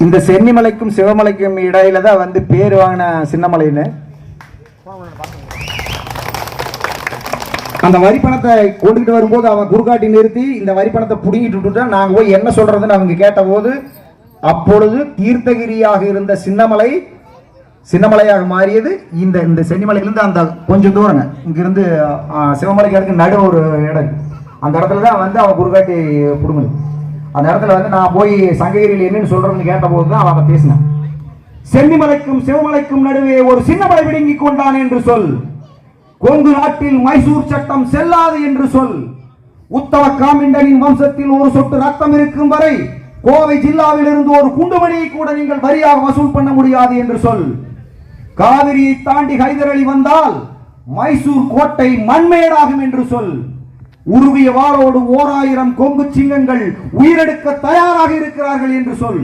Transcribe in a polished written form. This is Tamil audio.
இந்த சென்னிமலைக்கும் சிவமலைக்கும் இடையில தான் வந்து பேர் வாங்கின சின்னமலைன்னு. அந்த வரி பணத்தை கொண்டுகிட்டு வரும்போது அவன் குறுக்காட்டி நிறுத்தி இந்த வரி பணத்தை புடுங்கிட்டு விட்டுட்டா நாங்க போய் என்ன சொல்றதுன்னு அவங்க கேட்ட போது அப்பொழுது தீர்த்தகிரியாக இருந்த சின்னமலையாக மாறியது. இந்த இந்த சென்னிமலையிலிருந்து அந்த கொஞ்சம் தூரங்க இங்கிருந்து சிவமலைக்கு அதுக்கு நடு ஒரு இடம், அந்த இடத்துல தான் வந்து அவன் குறுக்காட்டி புடுங்குது. அந்த இடத்துல வந்து நான் போய் சங்ககிரியில் என்னன்னு சொல்றேன்னு கேட்ட போது தான் அவன் பேசினான். சென்னிமலைக்கும் சிவமலைக்கும் நடுவே ஒரு சின்னமலை விடுங்கி கொண்டான் என்று சொல். கொங்கு நாட்டில் மைசூர் சட்டம் செல்லாது என்று சொல். உத்தவ காமிண்டனின் வம்சத்தில் ஒரு சொட்டு ரத்தம் இருக்கும் வரை கோவை ஜில்லாவில் இருந்து ஒரு குண்டுமணியை கூட நீங்கள் வரியாக வசூல் பண்ண முடியாது என்று சொல். காவிரியை தாண்டி ஹைதர் அலி வந்தால் மைசூர் கோட்டை மண்மேடாகும் என்று சொல். உருவிய வாளோடு 1000 கொங்கு சிங்கங்கள் உயிரெடுக்க தயாராக இருக்கிறார்கள் என்று சொல்.